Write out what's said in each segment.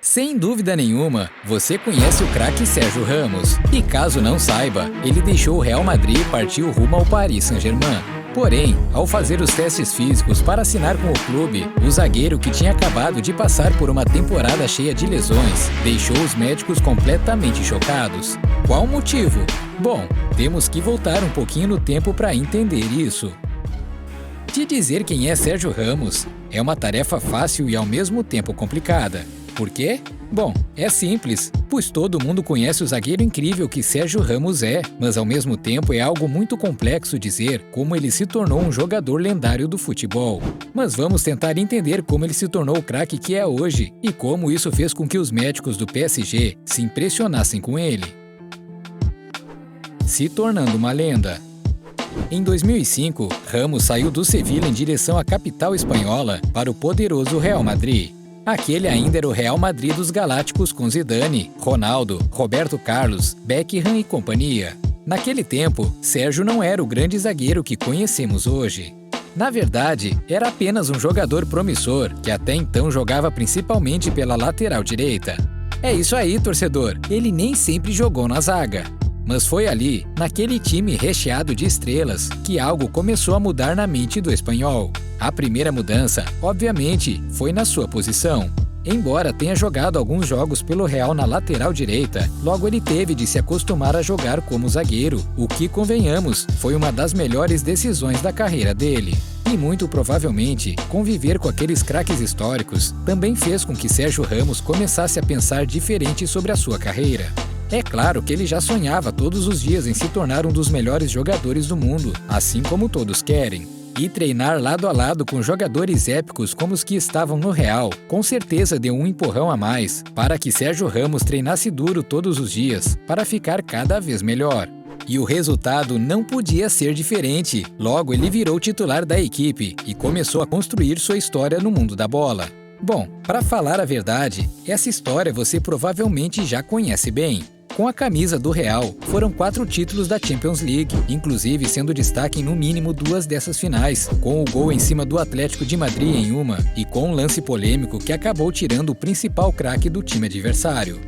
Sem dúvida nenhuma, você conhece o craque Sérgio Ramos. E caso não saiba, ele deixou o Real Madrid e partiu rumo ao Paris Saint-Germain. Porém, ao fazer os testes físicos para assinar com o clube, o zagueiro que tinha acabado de passar por uma temporada cheia de lesões, deixou os médicos completamente chocados. Qual o motivo? Bom, temos que voltar um pouquinho no tempo para entender isso. Te dizer quem é Sérgio Ramos é uma tarefa fácil e ao mesmo tempo complicada. Por quê? Bom, é simples, pois todo mundo conhece o zagueiro incrível que Sérgio Ramos é, mas ao mesmo tempo é algo muito complexo dizer como ele se tornou um jogador lendário do futebol. Mas vamos tentar entender como ele se tornou o craque que é hoje e como isso fez com que os médicos do PSG se impressionassem com ele. Se tornando uma lenda. Em 2005, Ramos saiu do Sevilla em direção à capital espanhola para o poderoso Real Madrid. Aquele ainda era o Real Madrid dos Galácticos com Zidane, Ronaldo, Roberto Carlos, Beckham e companhia. Naquele tempo, Sérgio não era o grande zagueiro que conhecemos hoje. Na verdade, era apenas um jogador promissor, que até então jogava principalmente pela lateral direita. É isso aí, torcedor, ele nem sempre jogou na zaga. Mas foi ali, naquele time recheado de estrelas, que algo começou a mudar na mente do espanhol. A primeira mudança, obviamente, foi na sua posição. Embora tenha jogado alguns jogos pelo Real na lateral direita, logo ele teve de se acostumar a jogar como zagueiro, o que, convenhamos, foi uma das melhores decisões da carreira dele. E muito provavelmente, conviver com aqueles craques históricos também fez com que Sérgio Ramos começasse a pensar diferente sobre a sua carreira. É claro que ele já sonhava todos os dias em se tornar um dos melhores jogadores do mundo, assim como todos querem. E treinar lado a lado com jogadores épicos como os que estavam no Real, com certeza deu um empurrão a mais para que Sérgio Ramos treinasse duro todos os dias, para ficar cada vez melhor. E o resultado não podia ser diferente, logo ele virou titular da equipe e começou a construir sua história no mundo da bola. Bom, para falar a verdade, essa história você provavelmente já conhece bem. Com a camisa do Real, foram 4 títulos da Champions League, inclusive sendo destaque em no mínimo 2 dessas finais, com o gol em cima do Atlético de Madrid em uma e com um lance polêmico que acabou tirando o principal craque do time adversário.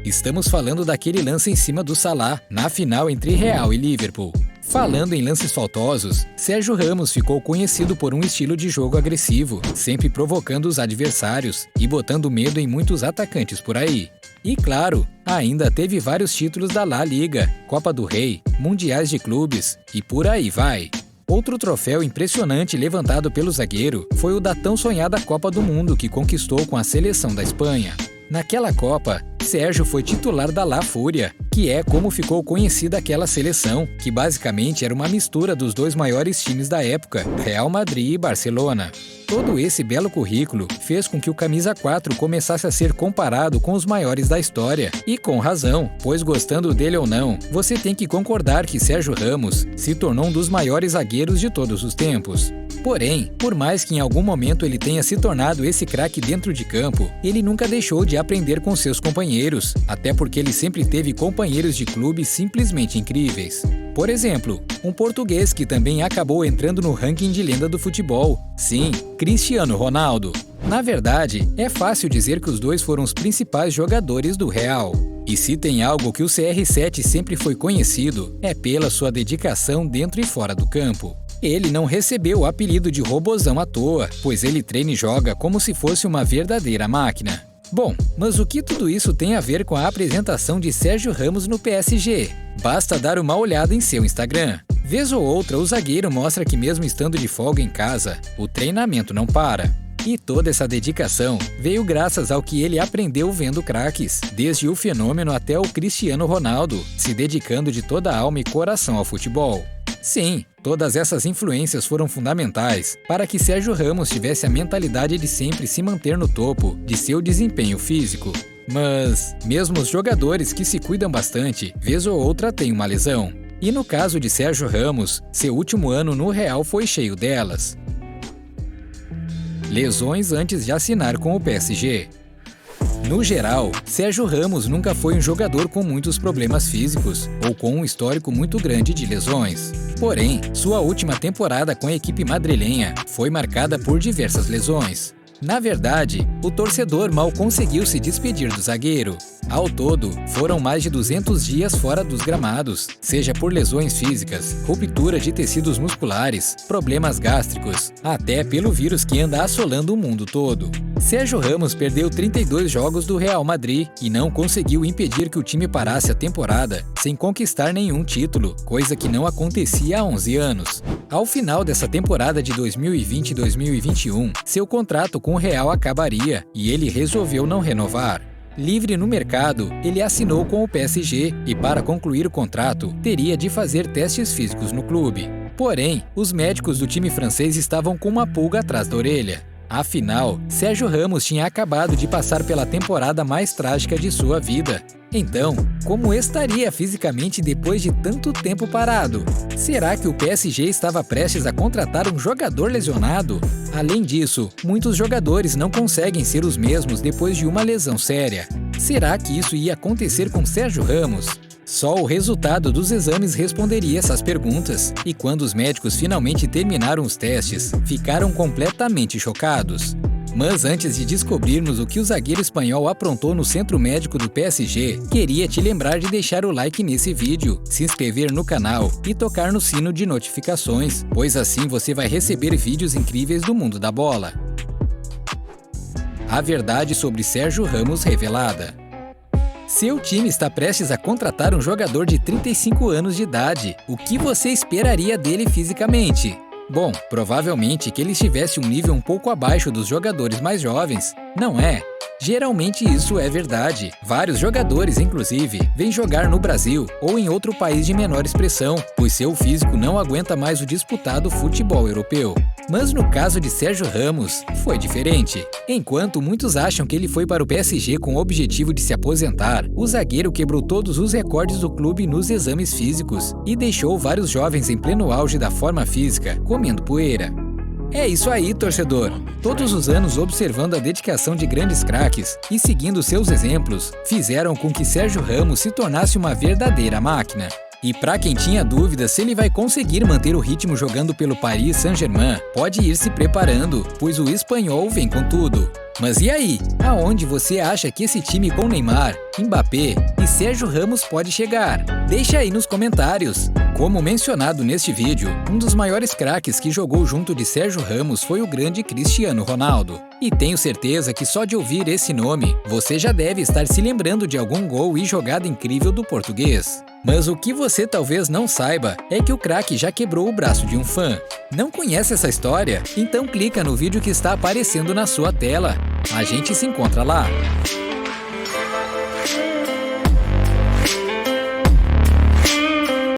Estamos falando daquele lance em cima do Salah, na final entre Real e Liverpool. Falando em lances faltosos, Sérgio Ramos ficou conhecido por um estilo de jogo agressivo, sempre provocando os adversários e botando medo em muitos atacantes por aí. E claro, ainda teve vários títulos da La Liga, Copa do Rei, Mundiais de Clubes e por aí vai. Outro troféu impressionante levantado pelo zagueiro foi o da tão sonhada Copa do Mundo que conquistou com a seleção da Espanha. Naquela Copa, Sérgio foi titular da La Fúria, que é como ficou conhecida aquela seleção, que basicamente era uma mistura dos 2 maiores times da época, Real Madrid e Barcelona. Todo esse belo currículo fez com que o Camisa 4 começasse a ser comparado com os maiores da história, e com razão, pois gostando dele ou não, você tem que concordar que Sérgio Ramos se tornou um dos maiores zagueiros de todos os tempos. Porém, por mais que em algum momento ele tenha se tornado esse craque dentro de campo, ele nunca deixou de aprender com seus companheiros, até porque ele sempre teve companheiros de clube simplesmente incríveis. Por exemplo, um português que também acabou entrando no ranking de lenda do futebol. Sim, Cristiano Ronaldo. Na verdade, é fácil dizer que os dois foram os principais jogadores do Real. E se tem algo que o CR7 sempre foi conhecido, é pela sua dedicação dentro e fora do campo. Ele não recebeu o apelido de robozão à toa, pois ele treina e joga como se fosse uma verdadeira máquina. Bom, mas o que tudo isso tem a ver com a apresentação de Sérgio Ramos no PSG? Basta dar uma olhada em seu Instagram. Vez ou outra, o zagueiro mostra que mesmo estando de folga em casa, o treinamento não para. E toda essa dedicação veio graças ao que ele aprendeu vendo craques, desde o fenômeno até o Cristiano Ronaldo, se dedicando de toda a alma e coração ao futebol. Sim, todas essas influências foram fundamentais para que Sérgio Ramos tivesse a mentalidade de sempre se manter no topo de seu desempenho físico. Mas, mesmo os jogadores que se cuidam bastante, vez ou outra têm uma lesão. E no caso de Sérgio Ramos, seu último ano no Real foi cheio delas. Lesões antes de assinar com o PSG. No geral, Sérgio Ramos nunca foi um jogador com muitos problemas físicos ou com um histórico muito grande de lesões. Porém, sua última temporada com a equipe madrilenha foi marcada por diversas lesões. Na verdade, o torcedor mal conseguiu se despedir do zagueiro. Ao todo, foram mais de 200 dias fora dos gramados, seja por lesões físicas, ruptura de tecidos musculares, problemas gástricos, até pelo vírus que anda assolando o mundo todo. Sérgio Ramos perdeu 32 jogos do Real Madrid e não conseguiu impedir que o time parasse a temporada sem conquistar nenhum título, coisa que não acontecia há 11 anos. Ao final dessa temporada de 2020-2021, seu contrato com o Real acabaria e ele resolveu não renovar. Livre no mercado, ele assinou com o PSG e, para concluir o contrato, teria de fazer testes físicos no clube. Porém, os médicos do time francês estavam com uma pulga atrás da orelha. Afinal, Sérgio Ramos tinha acabado de passar pela temporada mais trágica de sua vida. Então, como estaria fisicamente depois de tanto tempo parado? Será que o PSG estava prestes a contratar um jogador lesionado? Além disso, muitos jogadores não conseguem ser os mesmos depois de uma lesão séria. Será que isso ia acontecer com Sérgio Ramos? Só o resultado dos exames responderia essas perguntas, e quando os médicos finalmente terminaram os testes, ficaram completamente chocados. Mas antes de descobrirmos o que o zagueiro espanhol aprontou no centro médico do PSG, queria te lembrar de deixar o like nesse vídeo, se inscrever no canal e tocar no sino de notificações, pois assim você vai receber vídeos incríveis do mundo da bola. A verdade sobre Sérgio Ramos revelada. Seu time está prestes a contratar um jogador de 35 anos de idade. O que você esperaria dele fisicamente? Bom, provavelmente que ele estivesse um nível um pouco abaixo dos jogadores mais jovens, não é? Geralmente isso é verdade. Vários jogadores, inclusive, vêm jogar no Brasil ou em outro país de menor expressão, pois seu físico não aguenta mais o disputado futebol europeu. Mas no caso de Sérgio Ramos, foi diferente. Enquanto muitos acham que ele foi para o PSG com o objetivo de se aposentar, o zagueiro quebrou todos os recordes do clube nos exames físicos e deixou vários jovens em pleno auge da forma física, comendo poeira. É isso aí, torcedor! Todos os anos observando a dedicação de grandes craques e seguindo seus exemplos, fizeram com que Sérgio Ramos se tornasse uma verdadeira máquina. E para quem tinha dúvidas se ele vai conseguir manter o ritmo jogando pelo Paris Saint-Germain, pode ir se preparando, pois o espanhol vem com tudo. Mas e aí? Aonde você acha que esse time com Neymar, Mbappé e Sérgio Ramos pode chegar? Deixa aí nos comentários! Como mencionado neste vídeo, um dos maiores craques que jogou junto de Sérgio Ramos foi o grande Cristiano Ronaldo. E tenho certeza que só de ouvir esse nome, você já deve estar se lembrando de algum gol e jogada incrível do português. Mas o que você talvez não saiba é que o craque já quebrou o braço de um fã. Não conhece essa história? Então clica no vídeo que está aparecendo na sua tela. A gente se encontra lá!